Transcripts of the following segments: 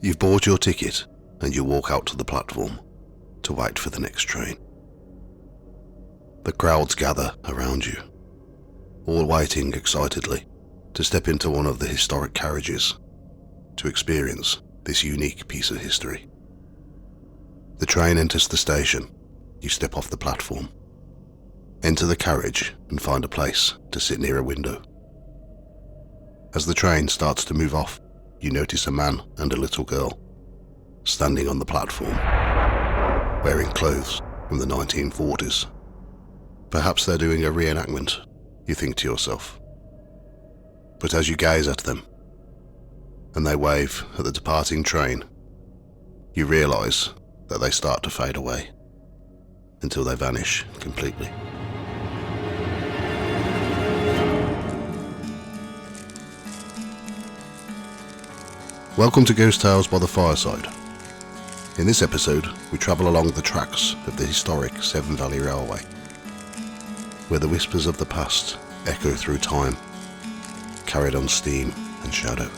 You've bought your ticket and you walk out to the platform to wait for the next train. The crowds gather around you, all waiting excitedly to step into one of the historic carriages to experience this unique piece of history. The train enters the station. You step off the platform, enter the carriage and find a place to sit near a window. As the train starts to move off, you notice a man and a little girl standing on the platform, wearing clothes from the 1940s. Perhaps they're doing a reenactment, you think to yourself. But as you gaze at them, and they wave at the departing train, you realise that they start to fade away until they vanish completely. Welcome to Ghost Tales by the Fireside. In this episode, we travel along the tracks of the historic Severn Valley Railway, where the whispers of the past echo through time, carried on steam and shadow.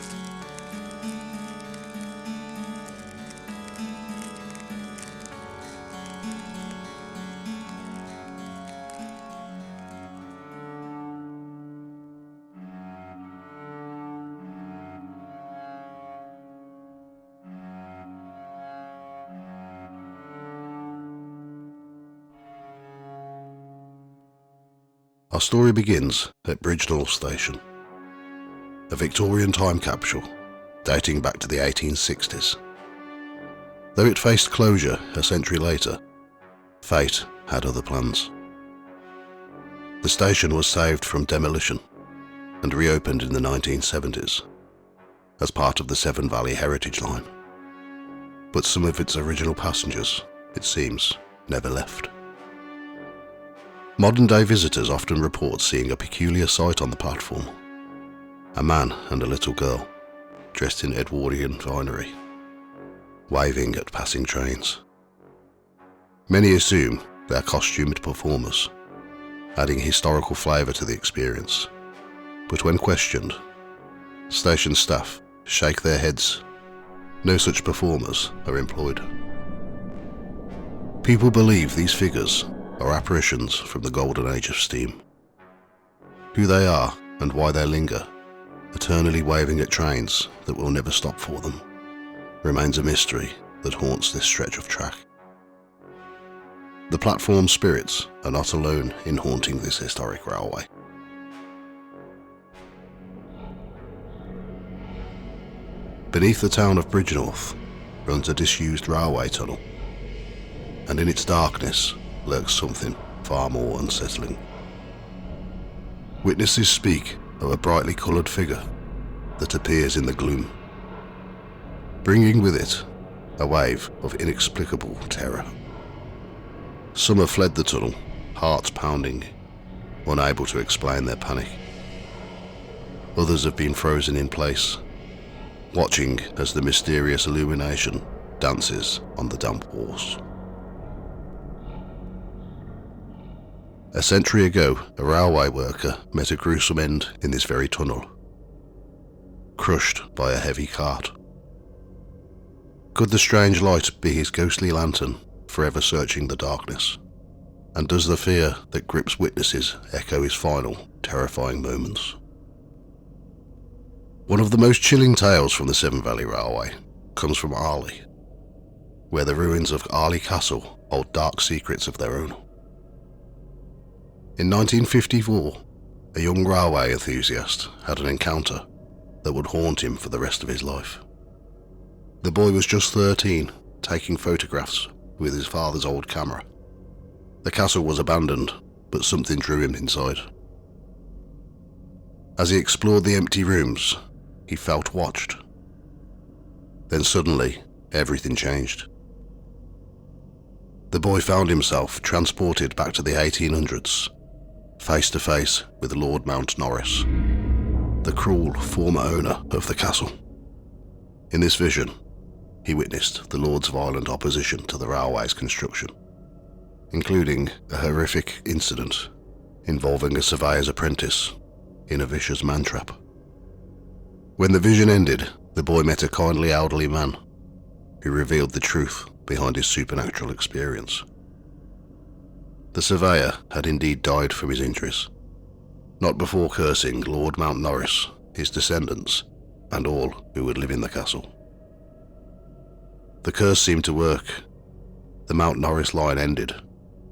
Our story begins at Bridgnorth station, a Victorian time capsule dating back to the 1860s. Though it faced closure a century later, fate had other plans. The station was saved from demolition and reopened in the 1970s as part of the Severn Valley Heritage Line. But some of its original passengers, it seems, never left. Modern-day visitors often report seeing a peculiar sight on the platform. A man and a little girl, dressed in Edwardian finery, waving at passing trains. Many assume they are costumed performers, adding historical flavour to the experience. But when questioned, station staff shake their heads. No such performers are employed. People believe these figures are apparitions from the golden age of steam. Who they are and why they linger, eternally waving at trains that will never stop for them, remains a mystery that haunts this stretch of track. The platform spirits are not alone in haunting this historic railway. Beneath the town of Bridgnorth runs a disused railway tunnel, and in its darkness lurks something far more unsettling. Witnesses speak of a brightly coloured figure that appears in the gloom, bringing with it a wave of inexplicable terror. Some have fled the tunnel, hearts pounding, unable to explain their panic. Others have been frozen in place, watching as the mysterious illumination dances on the damp walls. A century ago, a railway worker met a gruesome end in this very tunnel, crushed by a heavy cart. Could the strange light be his ghostly lantern, forever searching the darkness? And does the fear that grips witnesses echo his final, terrifying moments? One of the most chilling tales from the Severn Valley Railway comes from Arley, where the ruins of Arley Castle hold dark secrets of their own. In 1954, a young railway enthusiast had an encounter that would haunt him for the rest of his life. The boy was just 13, taking photographs with his father's old camera. The castle was abandoned, but something drew him inside. As he explored the empty rooms, he felt watched. Then suddenly, everything changed. The boy found himself transported back to the 1800s, face to face with Lord Mount Norris, the cruel former owner of the castle. In this vision, he witnessed the Lord's violent opposition to the railway's construction, including a horrific incident involving a surveyor's apprentice in a vicious man-trap. When the vision ended, the boy met a kindly elderly man who revealed the truth behind his supernatural experience. The surveyor had indeed died from his injuries, not before cursing Lord Mount Norris, his descendants, and all who would live in the castle. The curse seemed to work. The Mount Norris line ended,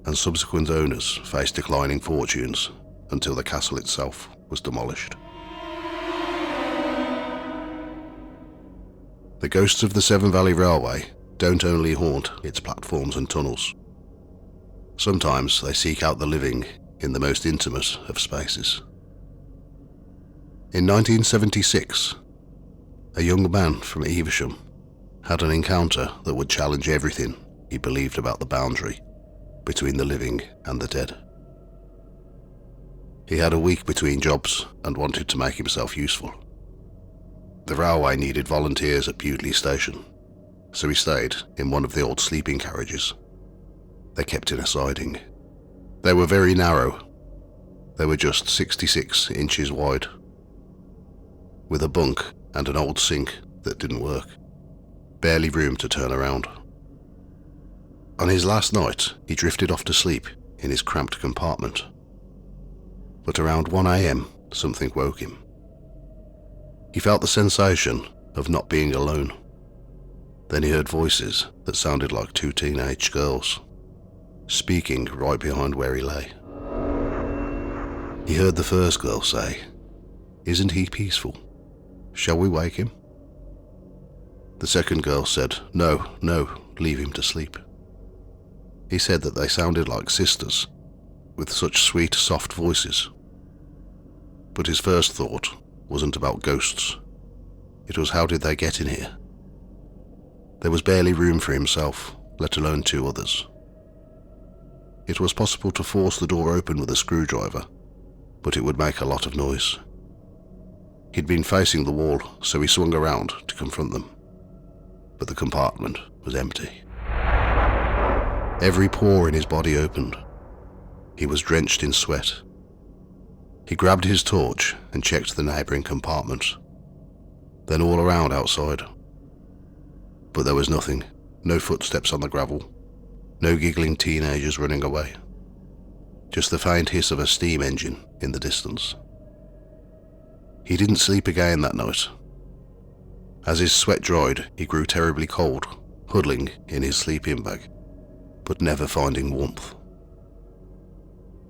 and subsequent owners faced declining fortunes until the castle itself was demolished. The ghosts of the Severn Valley Railway don't only haunt its platforms and tunnels. Sometimes they seek out the living in the most intimate of spaces. In 1976, a young man from Evesham had an encounter that would challenge everything he believed about the boundary between the living and the dead. He had a week between jobs and wanted to make himself useful. The railway needed volunteers at Bewdley Station, so he stayed in one of the old sleeping carriages. They kept in a siding. They were very narrow. They were just 66 inches wide, with a bunk and an old sink that didn't work. Barely room to turn around. On his last night, he drifted off to sleep in his cramped compartment. But around 1 a.m, something woke him. He felt the sensation of not being alone. Then he heard voices that sounded like two teenage girls, speaking right behind where he lay. He heard the first girl say, "Isn't he peaceful? Shall we wake him?" The second girl said, No, leave him to sleep." He said that they sounded like sisters, with such sweet, soft voices. But his first thought wasn't about ghosts. It was, how did they get in here? There was barely room for himself, let alone two others. It was possible to force the door open with a screwdriver, but it would make a lot of noise. He'd been facing the wall, so he swung around to confront them. But the compartment was empty. Every pore in his body opened. He was drenched in sweat. He grabbed his torch and checked the neighbouring compartment, then all around outside. But there was nothing, no footsteps on the gravel, no giggling teenagers running away, just the faint hiss of a steam engine in the distance. He didn't sleep again that night. As his sweat dried, he grew terribly cold, huddling in his sleeping bag, but never finding warmth.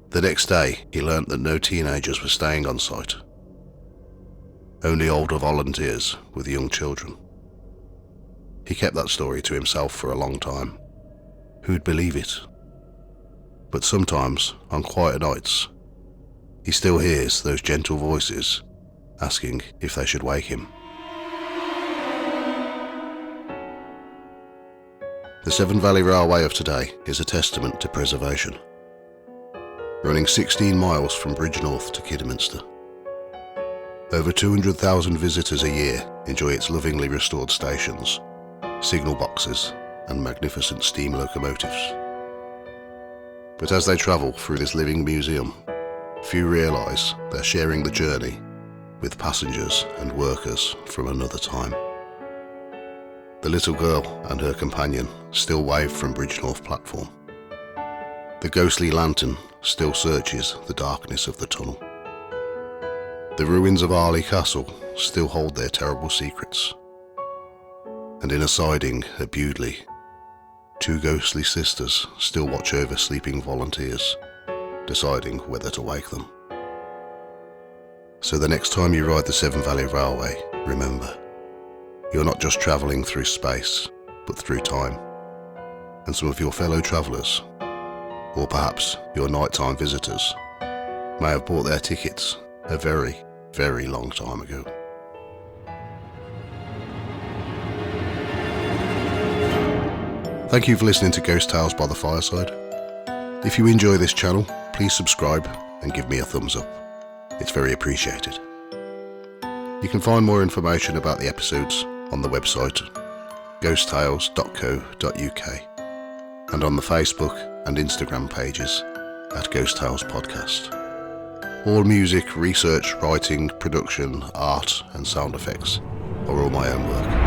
The next day, he learnt that no teenagers were staying on site. Only older volunteers with young children. He kept that story to himself for a long time. Who'd believe it? But sometimes, on quiet nights, he still hears those gentle voices asking if they should wake him. The Severn Valley Railway of today is a testament to preservation. Running 16 miles from Bridgnorth to Kidderminster. Over 200,000 visitors a year enjoy its lovingly restored stations, signal boxes and magnificent steam locomotives. But as they travel through this living museum, few realise they're sharing the journey with passengers and workers from another time. The little girl and her companion still wave from Bridgnorth platform. The ghostly lantern still searches the darkness of the tunnel. The ruins of Arley Castle still hold their terrible secrets. And in a siding at Bewdley, two ghostly sisters still watch over sleeping volunteers, deciding whether to wake them. So the next time you ride the Severn Valley Railway, remember, you're not just travelling through space, but through time. And some of your fellow travellers, or perhaps your nighttime visitors, may have bought their tickets a very, very long time ago. Thank you for listening to Ghost Tales by the Fireside. If you enjoy this channel, please subscribe and give me a thumbs up. It's very appreciated. You can find more information about the episodes on the website ghosttales.co.uk and on the Facebook and Instagram pages at Ghost Tales Podcast. All music, research, writing, production, art and sound effects are all my own work.